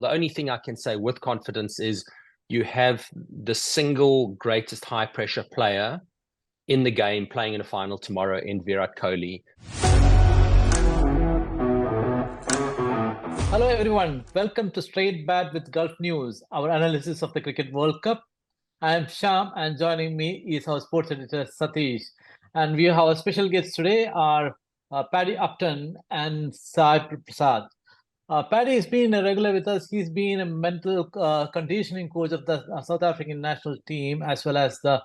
The only thing I can say with confidence is you have the single greatest high pressure player in the game playing in a final tomorrow in Virat Kohli. Hello everyone, welcome to Straight Bat with Gulf News, our analysis of the Cricket World Cup. I am Sham and joining me is our sports editor Satish. And we have our special guests today are Paddy Upton and Sai Prasad. Paddy has been a regular with us. He's been a mental conditioning coach of the South African national team as well as the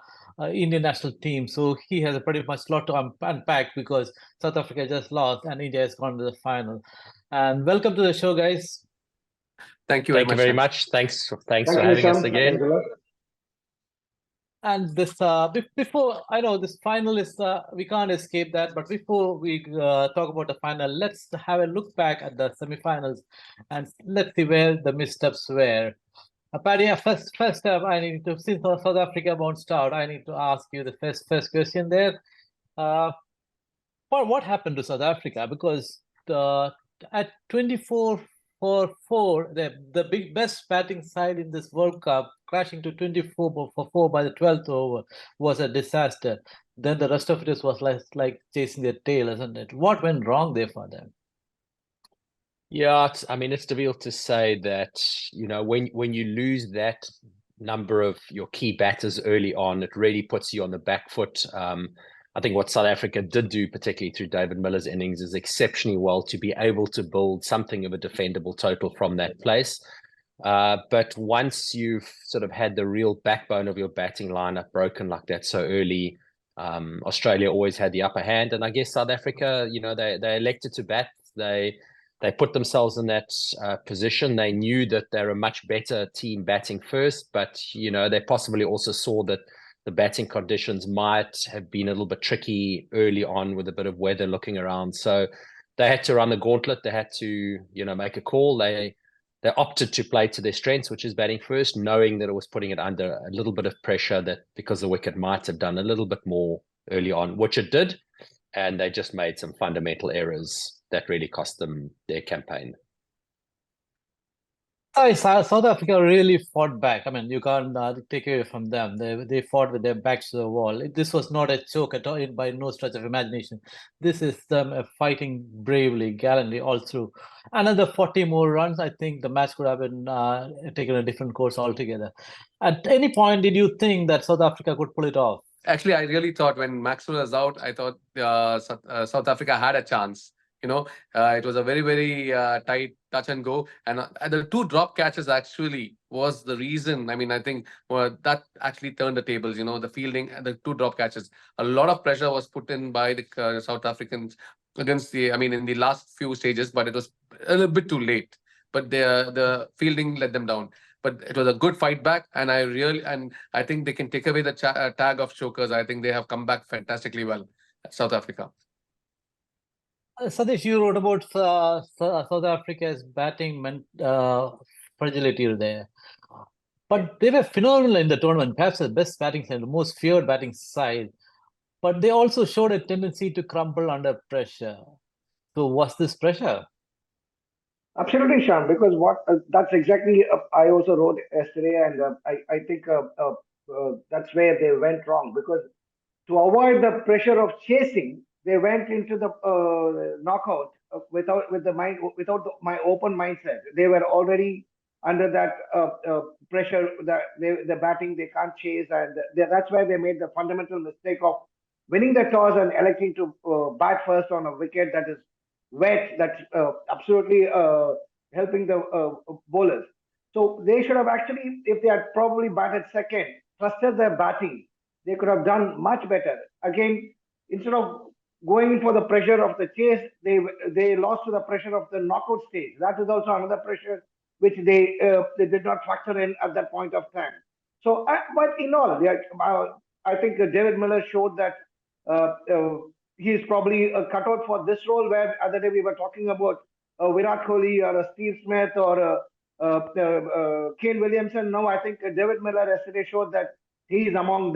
Indian national team. So he has a pretty much lot to unpack because South Africa just lost and India has gone to the final. And welcome to the show, guys. Thank you very much. Thanks for having us again. And this before, I know this final is we can't escape that, but before we talk about the final, let's have a look back at the semifinals and let's see where the missteps were. Paddy, first up, I need to, since South Africa bounced out, I need to ask you the first question there. What happened to South Africa? Because at 24 for 4, the best batting side in this World Cup, crashing to 24 for 4 by the 12th over, was a disaster. Then the rest of it was like chasing their tail, isn't it? What went wrong there for them? Yeah, I mean, it's difficult to say that, you know, when you lose that number of your key batters early on, it really puts you on the back foot. I think what South Africa did do, particularly through David Miller's innings, is exceptionally well to be able to build something of a defendable total from that place. But once you've sort of had the real backbone of your batting lineup broken like that so early, Australia always had the upper hand. And I guess South Africa, you know, they elected to bat. They put themselves in that position. They knew that they're a much better team batting first, but, you know, they possibly also saw that the batting conditions might have been a little bit tricky early on with a bit of weather looking around. So they had to run the gauntlet. They had to, you know, make a call. They opted to play to their strengths, which is batting first, knowing that it was putting it under a little bit of pressure, that because the wicket might have done a little bit more early on, which it did. And they just made some fundamental errors that really cost them their campaign. South Africa really fought back. I mean, you can't take away from them. They fought with their backs to the wall. This was not a choke at all, by no stretch of imagination. This is them fighting bravely, gallantly all through. Another 40 more runs, I think the match could have been taken a different course altogether. At any point, did you think that South Africa could pull it off? Actually, I really thought when Maxwell was out, I thought South Africa had a chance. You know, it was a very, very tight touch and go. And the 2 drop catches actually was the reason. I mean, I think that actually turned the tables, you know, the fielding and the 2 drop catches. A lot of pressure was put in by the South Africans against in the last few stages, but it was a little bit too late. But the fielding let them down. But it was a good fight back, and I think they can take away the tag of chokers. I think they have come back fantastically well, South Africa. Satish, you wrote about South Africa's batting fragility there. But they were phenomenal in the tournament, perhaps the best batting side, the most feared batting side. But they also showed a tendency to crumble under pressure. So was this pressure? Absolutely, Sham, because that's exactly I also wrote yesterday, and I think that's where they went wrong, because to avoid the pressure of chasing, they went into the knockout without my open mindset. They were already under that pressure. That the batting they can't chase, and that's why they made the fundamental mistake of winning the toss and electing to bat first on a wicket that is wet. That's absolutely helping the bowlers. So they should have actually, if they had probably batted second, trusted their batting, they could have done much better. Again, instead of going for the pressure of the chase, they lost to the pressure of the knockout stage. That is also another pressure which they did not factor in at that point of time. So, but in all, I think David Miller showed that he's probably cut out for this role, where other day we were talking about Virat Kohli or a Steve Smith or Kane Williamson. No, I think David Miller yesterday showed that he is among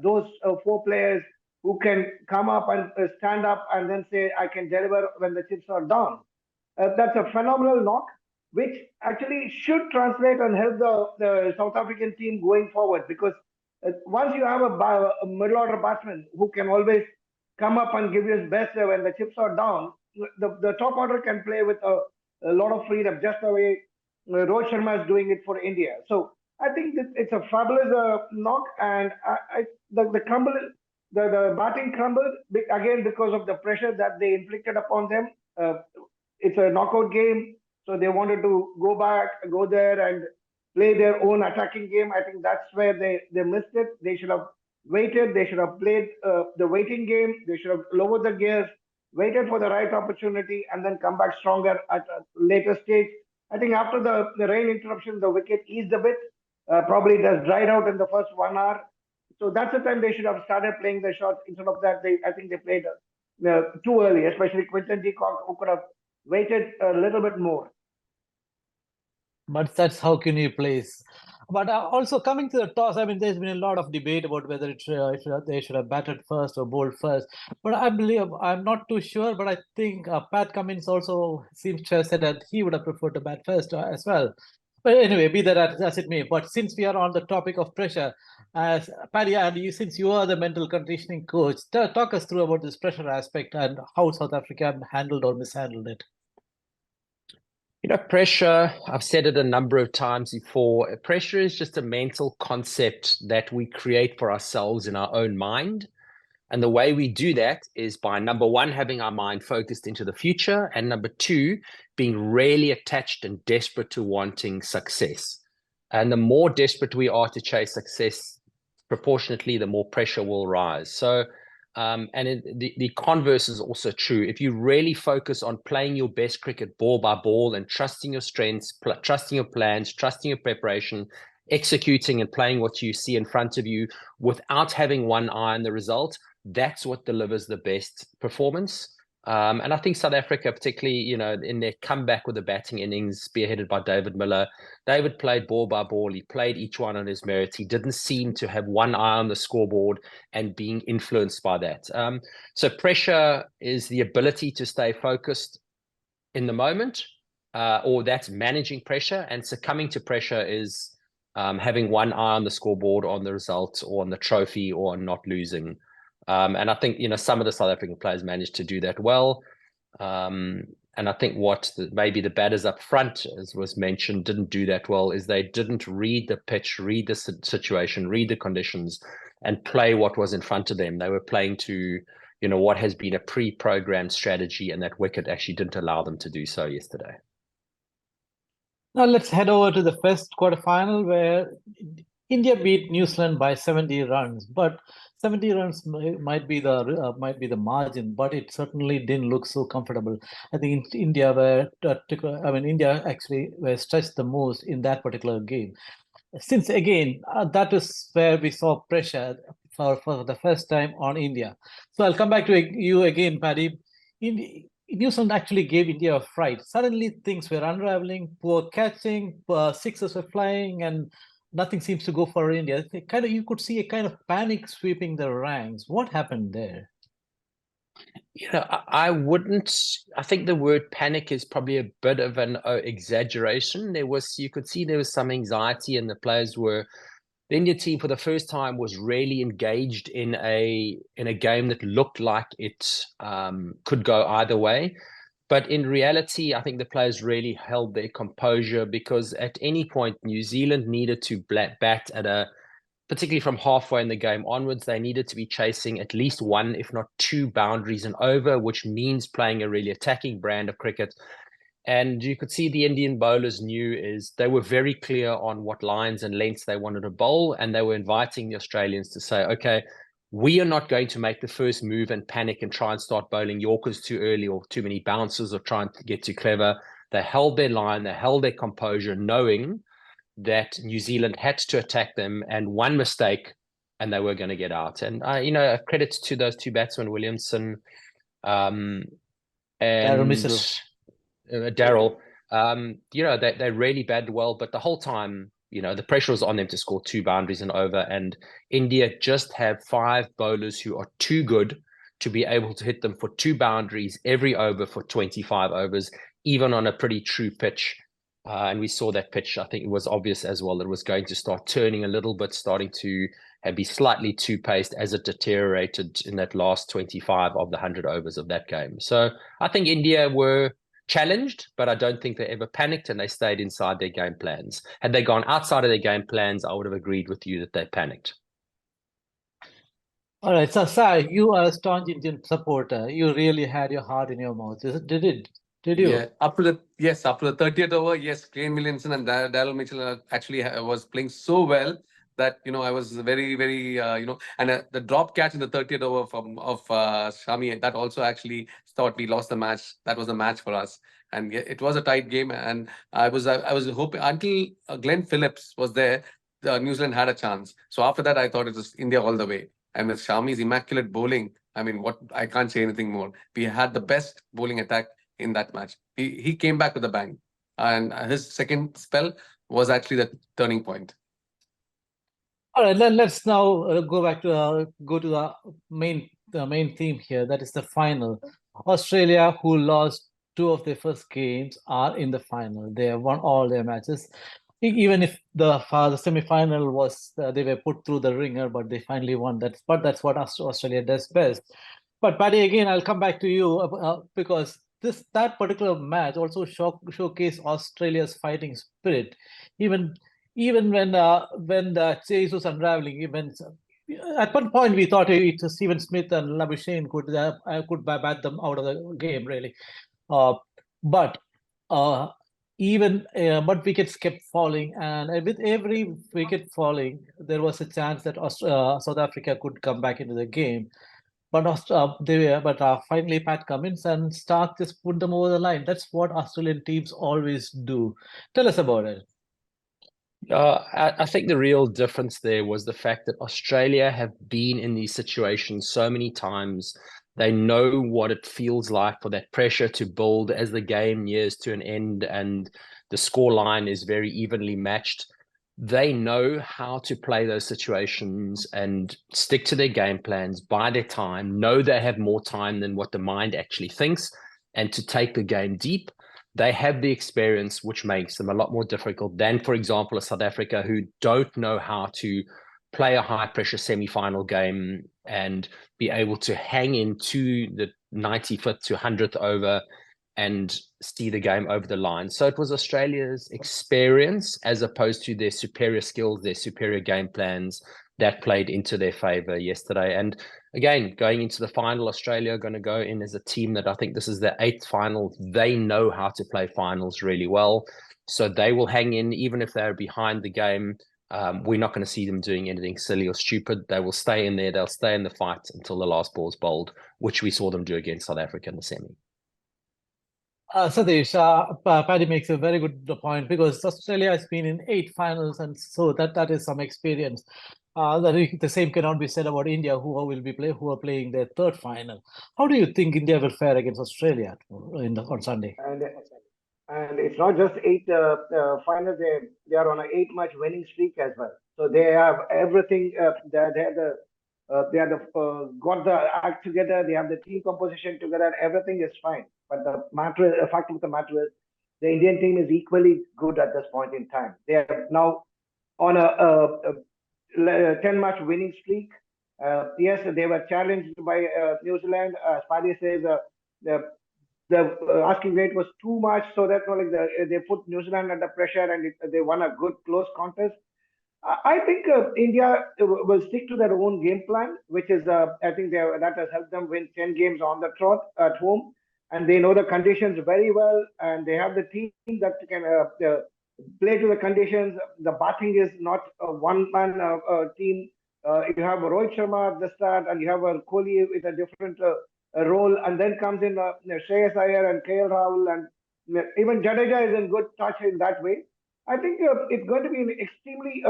those 4 players who can come up and stand up and then say, I can deliver when the chips are down. That's a phenomenal knock. which actually should translate and help the South African team going forward. Because once you have a middle order batsman who can always come up and give you his best when the chips are down, the top order can play with a lot of freedom, just the way Rohit Sharma is doing it for India. So I think that it's a fabulous knock, and the crumble, the batting crumbled again because of the pressure that they inflicted upon them. It's a knockout game, so they wanted to go there and play their own attacking game. I think that's where they missed it. They should have waited. They should have played the waiting game. They should have lowered the gears, waited for the right opportunity, and then come back stronger at a later stage. I think after the rain interruption, the wicket eased a bit. Probably it has dried out in the first 1 hour. So that's the time they should have started playing the shots. Instead of that, I think they played too early, especially Quinton de Kock, who could have waited a little bit more. But that's how Kenny plays. But also coming to the toss, I mean, there's been a lot of debate about whether they should have batted first or bowled first. But I believe, I'm not too sure, but I think Pat Cummins also seems to have said that he would have preferred to bat first as well. But anyway, be that as it may. But since we are on the topic of pressure, as Paddy, and since you are the mental conditioning coach, talk us through about this pressure aspect and how South Africa handled or mishandled it. Pressure, I've said it a number of times before, pressure is just a mental concept that we create for ourselves in our own mind. And the way we do that is by, number one, having our mind focused into the future, and number two, being really attached and desperate to wanting success. And the more desperate we are to chase success, proportionately, the more pressure will rise. So, the converse is also true. If you really focus on playing your best cricket ball by ball and trusting your strengths, trusting your plans, trusting your preparation, executing and playing what you see in front of you without having one eye on the result, that's what delivers the best performance. And I think South Africa, particularly, in their comeback with the batting innings spearheaded by David Miller, David played ball by ball. He played each one on his merit. He didn't seem to have one eye on the scoreboard and being influenced by that. So pressure is the ability to stay focused in the moment, or that's managing pressure, and succumbing to pressure is having one eye on the scoreboard, on the results, or on the trophy, or on not losing. And I think, some of the South African players managed to do that well. And I think maybe the batters up front, as was mentioned, didn't do that well, is they didn't read the pitch, read the situation, read the conditions, and play what was in front of them. They were playing to, what has been a pre-programmed strategy, and that wicket actually didn't allow them to do so yesterday. Now let's head over to the first quarterfinal, where India beat New Zealand by 70 runs. But 70 runs might be the margin, but it certainly didn't look so comfortable. I think India actually were stretched the most in that particular game. Since again, that is where we saw pressure for the first time on India. So I'll come back to you again, Paddy. New Zealand actually gave India a fright. Suddenly things were unraveling, poor catching, sixes were flying, and nothing seems to go for India. You could see a kind of panic sweeping the ranks. What happened there? I think the word panic is probably a bit of an exaggeration. You could see there was some anxiety, and the India team for the first time was really engaged in a game that looked like it could go either way. But in reality, I think the players really held their composure, because at any point, New Zealand needed to bat particularly from halfway in the game onwards, they needed to be chasing at least one, if not two boundaries and over, which means playing a really attacking brand of cricket. And you could see the Indian bowlers they were very clear on what lines and lengths they wanted to bowl, and they were inviting the Australians to say, okay, we are not going to make the first move and panic and try and start bowling Yorkers too early or too many bounces or trying to get too clever. They held their line, they held their composure, knowing that New Zealand had to attack them, and one mistake and they were going to get out. And a credit to those two batsmen, Williamson and Darrell. They really batted well, but the whole time, the pressure was on them to score two boundaries and over, and India just have 5 bowlers who are too good to be able to hit them for 2 boundaries every over for 25 overs, even on a pretty true pitch. And we saw that pitch. I think it was obvious as well that it was going to start turning a little bit, starting to be slightly too paced as it deteriorated in that last 25 of the 100 overs of that game. So I think India were challenged, but I don't think they ever panicked, and they stayed inside their game plans. Had they gone outside of their game plans, I would have agreed with you that they panicked. All right, so Sai, you are a staunch Indian supporter. You really had your heart in your mouth. Did you? Yeah, up to the 30th over, yes, Kane Williamson and Daryl Mitchell actually was playing so well that I was very very and the drop catch in the 30th over of Shami, that also actually thought we lost the match. That was a match for us, and it was a tight game. And I was hoping until Glenn Phillips was there, New Zealand had a chance. So after that, I thought it was India all the way. And with Shami's immaculate bowling, I mean, I can't say anything more. We had the best bowling attack in that match. He came back with a bang, and his second spell was actually the turning point. All right, let's now go to the main theme here. That is the final. Australia, who lost 2 of their first games, are in the final. They have won all their matches. Even if the semi-final was they were put through the ringer, but they finally won that. But that's what Australia does best. But Paddy, again, I'll come back to you because that particular match also showcased Australia's fighting spirit. Even when the chase was unraveling, even at one point we thought Stephen Smith and Labuschagne could bat them out of the game, really. But wickets kept falling, and with every wicket falling, there was a chance that South Africa could come back into the game. But finally Pat Cummins and Stark just put them over the line. That's what Australian teams always do. Tell us about it. I think the real difference there was the fact that Australia have been in these situations so many times. They know what it feels like for that pressure to build as the game nears to an end and the score line is very evenly matched. They know how to play those situations and stick to their game plans, buy their time, know they have more time than what the mind actually thinks, and to take the game deep. They have the experience, which makes them a lot more difficult than, for example, a South Africa who don't know how to play a high-pressure semi-final game and be able to hang into the 95th to 100th over and see the game over the line. So it was Australia's experience as opposed to their superior skills, their superior game plans that played into their favor yesterday. And again, going into the final, Australia are going to go in as a team that I think this is their 8th final. They know how to play finals really well. So they will hang in, even if they're behind the game. We're not going to see them doing anything silly or stupid. They will stay in there. They'll stay in the fight until the last ball's bowled, which we saw them do against South Africa in the semi. Satish, Paddy makes a very good point because Australia has been in 8 finals, and so that is some experience. The same cannot be said about India, who are playing their 3rd final. How do you think India will fare against Australia on Sunday? And it's not just 8 finals; they are on an 8-match winning streak as well. So they have everything. They have got the act together. They have the team composition together. Everything is fine. But the fact of the matter is, the Indian team is equally good at this point in time. They are now on a 10-match winning streak. Yes, they were challenged by New Zealand. As Paddy says, the asking rate was too much, so that they put New Zealand under pressure, and they won a good close contest. I think India will stick to their own game plan, which is I think that has helped them win 10 games on the trot at home, and they know the conditions very well, and they have the team that can play to the conditions. The batting is not a one-man team. You have Rohit Sharma at the start, and you have Kohli with a different role, and then comes in Shreyas Iyer and KL Rahul, and even Jadeja is in good touch in that way. I think it's going to be extremely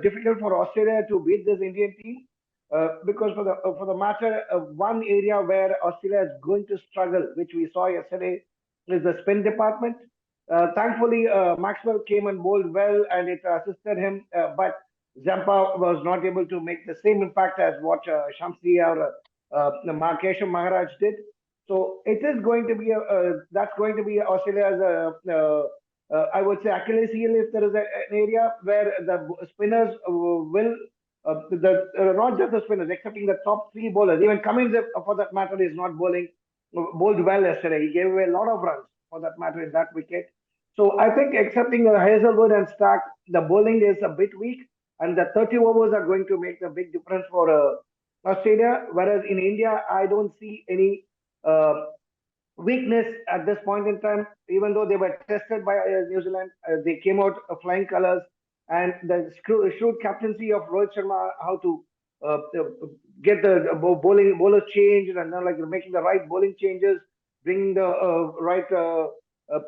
difficult for Australia to beat this Indian team because for the matter of one area where Australia is going to struggle, which we saw yesterday, is the spin department. Thankfully, Maxwell came and bowled well, and it assisted him, but Zampa was not able to make the same impact as what Shamsi or Markesh Maharaj did. So it is going to be that's going to be Australia's I would say Achilles heel, if there is an area where the spinners will, not just the spinners, excepting the top three bowlers. Even Cummins, for that matter, is not bowled well yesterday. He gave away a lot of runs, for that matter, in that wicket. So I think, excepting Hazelwood and Stark, the bowling is a bit weak, and the 30 overs are going to make a big difference for Australia. Whereas in India, I don't see any weakness at this point in time. Even though they were tested by New Zealand, they came out flying colors, and the shrewd captaincy of Rohit Sharma, how to get the bowlers changed, and then like making the right bowling changes, bringing the right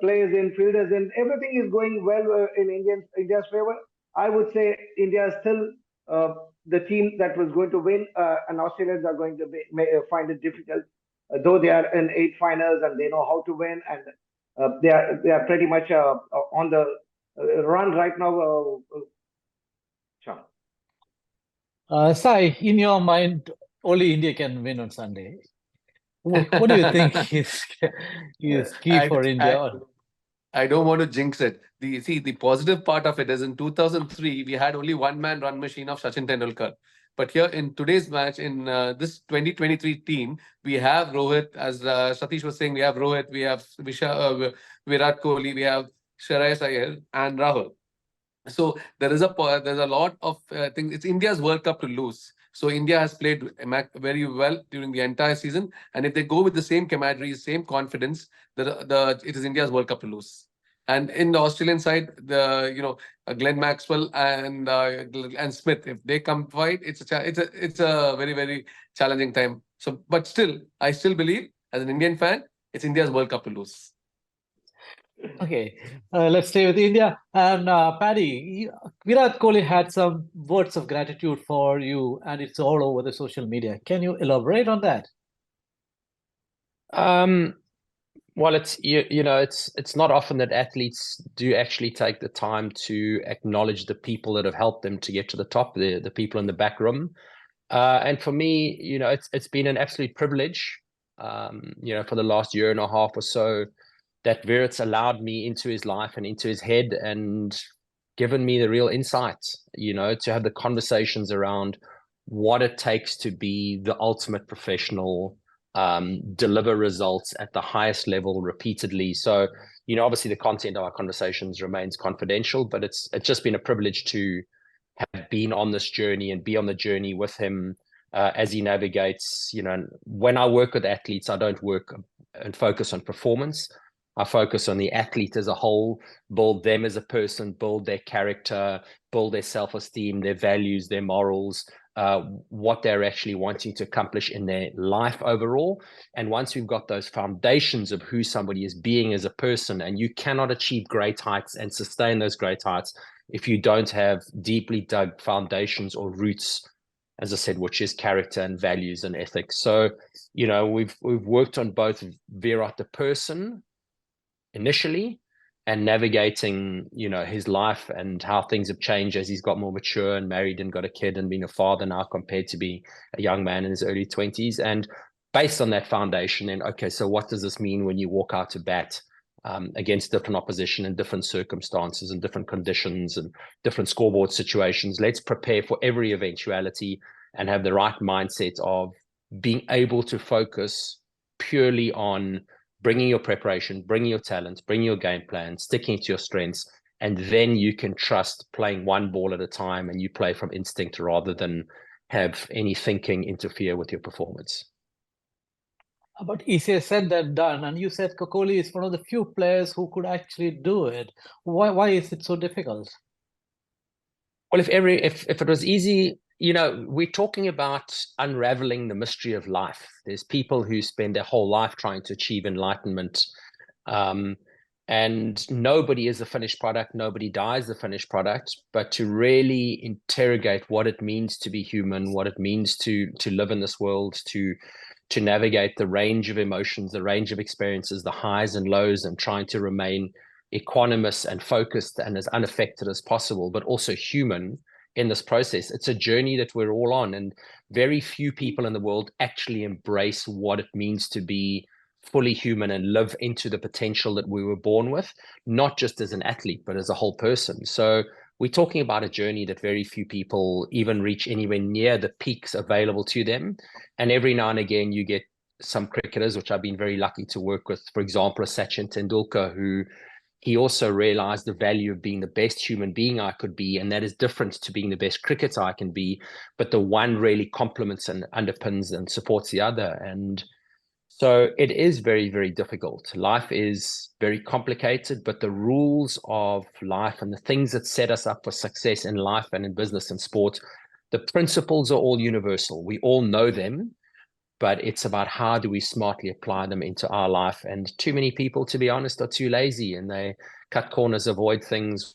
players in, fielders in. Everything is going well in India's favor. I would say India is still the team that was going to win, and Australians are going to find it difficult, though they are in 8 finals and they know how to win, and they are pretty much on the run right now. Sai, in your mind, only India can win on Sunday. What do you think is key for India? I don't want to jinx it. The positive part of it is in 2003, we had only one-man run machine of Sachin Tendulkar. But here in today's match, in this 2023 team, we have Rohit, as Satish was saying, we have Rohit, we have Virat Kohli, we have Shreyas Iyer and Rahul. So there's a lot of things. It's India's World Cup to lose. So India has played very well during the entire season, and if they go with the same camaraderie, same confidence, it is India's World Cup to lose. And in the Australian side, Glenn Maxwell and Smith, if they come fight, it's a very, very challenging time. So, but still, I still believe as an Indian fan, it's India's World Cup to lose. Okay, let's stay with India. And Paddy, Virat Kohli had some words of gratitude for you, and it's all over the social media. Can you elaborate on that? Well, it's not often that athletes do actually take the time to acknowledge the people that have helped them to get to the top, the people in the back room. And for me, it's been an absolute privilege, for the last year and a half or so, that Virat's allowed me into his life and into his head and given me the real insight, to have the conversations around what it takes to be the ultimate professional, deliver results at the highest level repeatedly. So, obviously the content of our conversations remains confidential, but it's just been a privilege to have been on this journey and be on the journey with him as he navigates. When I work with athletes, I don't work and focus on performance. I focus on the athlete as a whole, build them as a person, build their character, build their self-esteem, their values, their morals, what they're actually wanting to accomplish in their life overall. And once we've got those foundations of who somebody is being as a person, and you cannot achieve great heights and sustain those great heights if you don't have deeply dug foundations or roots, as I said, which is character and values and ethics. So, we've worked on both Virat the person initially, and navigating, his life and how things have changed as he's got more mature and married and got a kid and been a father now compared to being a young man in his early 20s. And based on that foundation, then, okay, so what does this mean when you walk out to bat against different opposition and different circumstances and different conditions and different scoreboard situations? Let's prepare for every eventuality and have the right mindset of being able to focus purely on bringing your preparation, bringing your talent, bringing your game plan, sticking to your strengths, and then you can trust playing one ball at a time, and you play from instinct rather than have any thinking interfere with your performance. But easier said than done, and you said Kohli is one of the few players who could actually do it. Why is it so difficult? Well, if it was easy, we're talking about unraveling the mystery of life. There's people who spend their whole life trying to achieve enlightenment, and nobody is the finished product. Nobody dies the finished product. But to really interrogate what it means to be human, what it means to live in this world, to navigate the range of emotions, the range of experiences, the highs and lows, and trying to remain equanimous and focused and as unaffected as possible, but also human in this process. It's a journey that we're all on, and very few people in the world actually embrace what it means to be fully human and live into the potential that we were born with, not just as an athlete, but as a whole person. So we're talking about a journey that very few people even reach anywhere near the peaks available to them. And every now and again, you get some cricketers, which I've been very lucky to work with, for example, a Sachin Tendulkar, who he also realized the value of being the best human being I could be, and that is different to being the best cricketer I can be, but the one really complements and underpins and supports the other. And so it is very, very difficult. Life is very complicated, but the rules of life and the things that set us up for success in life and in business and sport, the principles are all universal. We all know them, but it's about how do we smartly apply them into our life. And too many people, to be honest, are too lazy, and they cut corners, avoid things,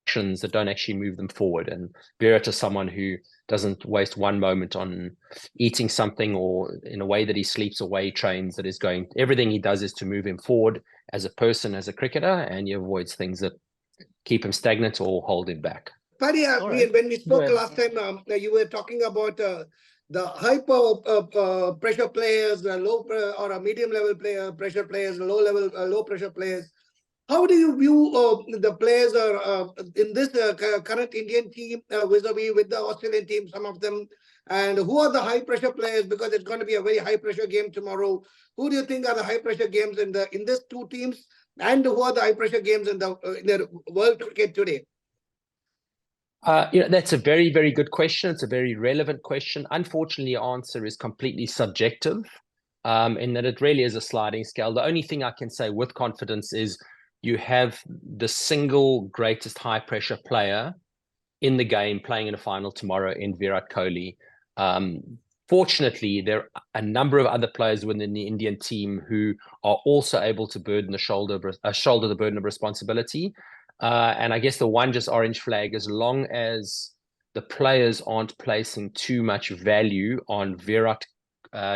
actions that don't actually move them forward. And Virat is someone who doesn't waste one moment on eating something or in a way that he sleeps or way he trains, that is going, everything he does is to move him forward as a person, as a cricketer, and he avoids things that keep him stagnant or hold him back. Paddy, right. when we spoke ahead. last time, you were talking about the hyper pressure players, low or medium level pressure players, low pressure players. How do you view the players in this current Indian team vis-a-vis with the Australian team, some of them? And who are the high pressure players? Because it's going to be a very high pressure game tomorrow. Who do you think are the high pressure games in these two teams? And who are the high pressure games in the world cricket today? That's a very, very good question. It's a very relevant question. Unfortunately, the answer is completely subjective, in that it really is a sliding scale. The only thing I can say with confidence is you have the single greatest high pressure player in the game playing in a final tomorrow in Virat Kohli. Fortunately, there are a number of other players within the Indian team who are also able to shoulder the burden of responsibility. And I guess the one just orange flag, as long as the players aren't placing too much value on Virat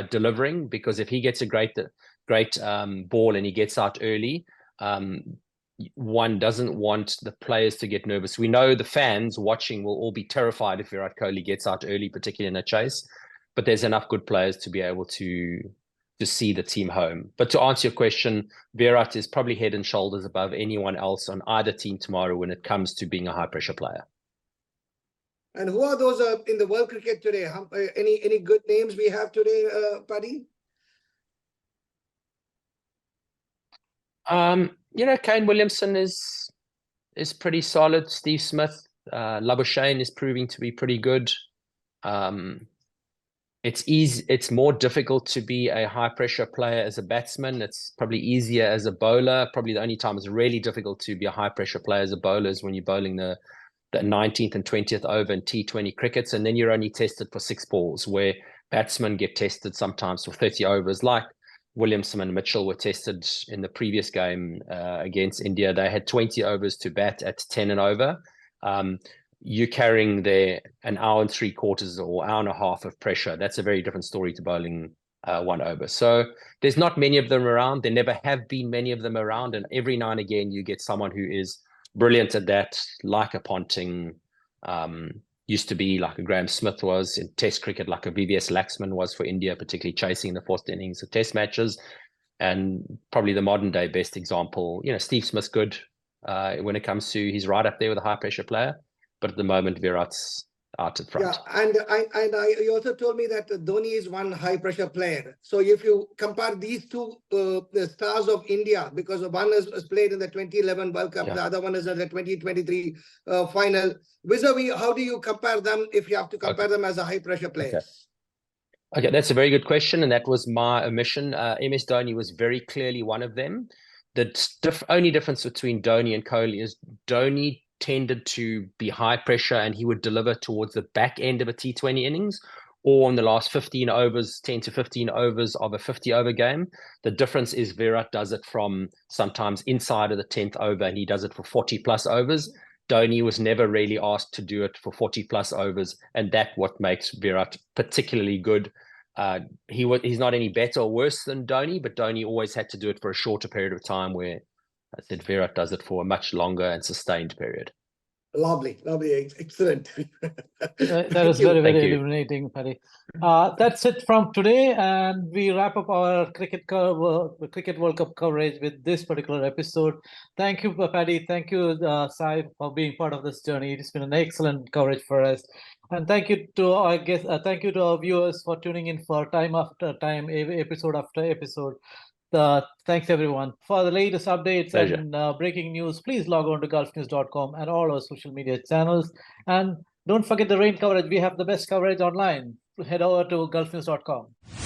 delivering, because if he gets a great ball and he gets out early, one doesn't want the players to get nervous. We know the fans watching will all be terrified if Virat Kohli gets out early, particularly in a chase, but there's enough good players to be able to see the team home. But to answer your question, Virat is probably head and shoulders above anyone else on either team tomorrow when it comes to being a high pressure player. And who are those in the world cricket today? Any good names we have today, Paddy? Kane Williamson is pretty solid. Steve Smith, Labuschagne is proving to be pretty good. It's more difficult to be a high pressure player as a batsman. It's probably easier as a bowler. Probably the only time it's really difficult to be a high pressure player as a bowler is when you're bowling the 19th and 20th over in T20 crickets, and then you're only tested for 6 balls, where batsmen get tested sometimes for 30 overs, like Williamson and Mitchell were tested in the previous game against India. They had 20 overs to bat at 10 and over. You're carrying there an hour and 3/4 or hour and a half of pressure. That's a very different story to bowling 1 over. So there's not many of them around. There never have been many of them around. And every now and again, you get someone who is brilliant at that, like a Ponting, used to be, like a Graham Smith was in Test cricket, like a VVS Laxman was for India, particularly chasing the 4th innings of Test matches. And probably the modern day best example, Steve Smith's good when it comes to, he's right up there with a high pressure player. But at the moment, Virat's out at front. Yeah, and you also told me that Dhoni is one high pressure player. So if you compare these two the stars of India, because one is played in the 2011 World Cup, the other one is in the 2023 final. Vis-a-vis, how do you compare them if you have to compare them as a high pressure player? Okay, that's a very good question, and that was my omission. MS Dhoni was very clearly one of them. The only difference between Dhoni and Kohli is Dhoni tended to be high pressure and he would deliver towards the back end of a T20 innings or in the last 15 overs, 10 to 15 overs of a 50 over game. The difference is Virat does it from sometimes inside of the 10th over and he does it for 40 plus overs. Dhoni was never really asked to do it for 40 plus overs, and that's what makes Virat particularly good. He's not any better or worse than Dhoni, but Dhoni always had to do it for a shorter period of time, where I said Virat does it for a much longer and sustained period. Lovely, excellent. That Thank was you. very, Thank very you. illuminating, Paddy. That's it from today, and we wrap up our Cricket World Cup coverage with this particular episode. Thank you, Paddy. Thank you, Sai, for being part of this journey. It's been an excellent coverage for us, and thank you to our guests. Thank you to our viewers for tuning in for time after time, episode after episode. Thanks everyone. For the latest updates Pleasure. and breaking news, please log on to gulfnews.com and all our social media channels. And don't forget the rain coverage. We have the best coverage online. Head over to gulfnews.com.